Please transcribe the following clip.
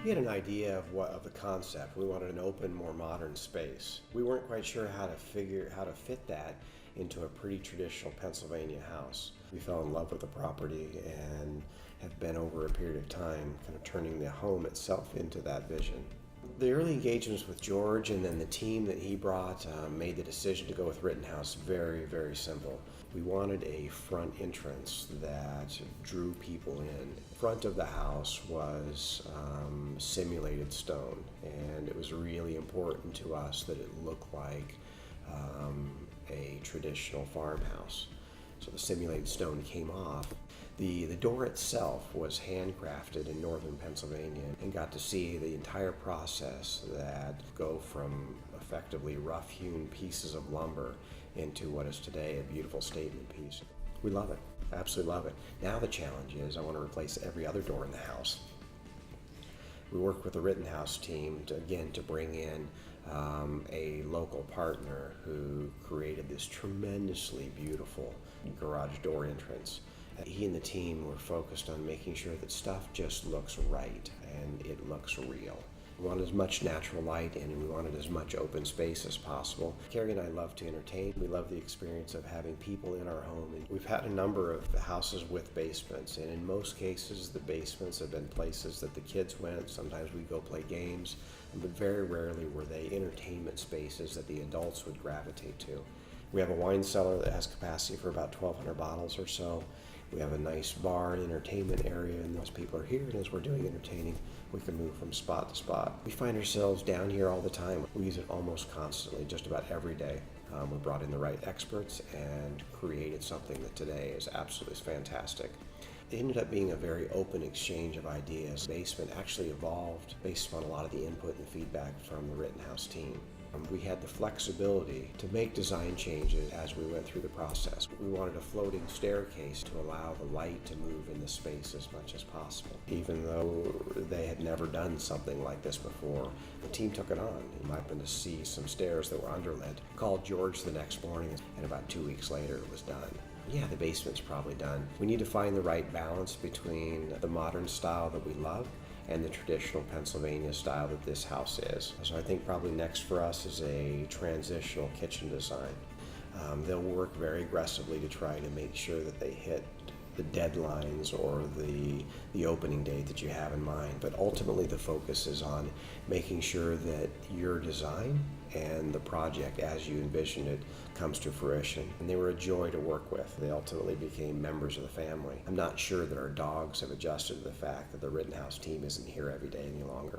We had an idea of the concept. We wanted an open, more modern space. We weren't quite sure how to fit that into a pretty traditional Pennsylvania house. We fell in love with the property and have been over a period of time kind of turning the home itself into that vision. The early engagements with George and then the team that he brought made the decision to go with Rittenhouse very, very simple. We wanted a front entrance that drew people in. Front of the house was simulated stone, and it was really important to us that it looked like a traditional farmhouse. So the simulated stone came off. The door itself was handcrafted in northern Pennsylvania and got to see the entire process that go from effectively rough-hewn pieces of lumber into what is today a beautiful statement piece. We love it, absolutely love it. Now the challenge is I want to replace every other door in the house. We work with the Rittenhouse team to bring in a local partner who created this tremendously beautiful garage door entrance. He and the team were focused on making sure that stuff just looks right and it looks real. We wanted as much natural light in and we wanted as much open space as possible. Carrie and I love to entertain. We love the experience of having people in our home. And we've had a number of houses with basements, and in most cases the basements have been places that the kids went. Sometimes we go play games, but very rarely were they entertainment spaces that the adults would gravitate to. We have a wine cellar that has capacity for about 1,200 bottles or so. We have a nice bar and entertainment area, and those people are here, and as we're doing entertaining, we can move from spot to spot. We find ourselves down here all the time. We use it almost constantly, just about every day. We brought in the right experts and created something that today is absolutely fantastic. It ended up being a very open exchange of ideas. The basement actually evolved based on a lot of the input and feedback from the Rittenhouse team. We had the flexibility to make design changes as we went through the process. We wanted a floating staircase to allow the light to move in the space as much as possible. Even though they had never done something like this before, the team took it on. It happened to see some stairs that were underlit. Called George the next morning, and about 2 weeks later it was done. Yeah, the basement's probably done. We need to find the right balance between the modern style that we love and the traditional Pennsylvania style that this house is. So I think probably next for us is a transitional kitchen design. They'll work very aggressively to try to make sure that they hit the deadlines or the opening date that you have in mind. But ultimately the focus is on making sure that your design and the project as you envisioned it comes to fruition. And they were a joy to work with. They ultimately became members of the family. I'm not sure that our dogs have adjusted to the fact that the Rittenhouse team isn't here every day any longer.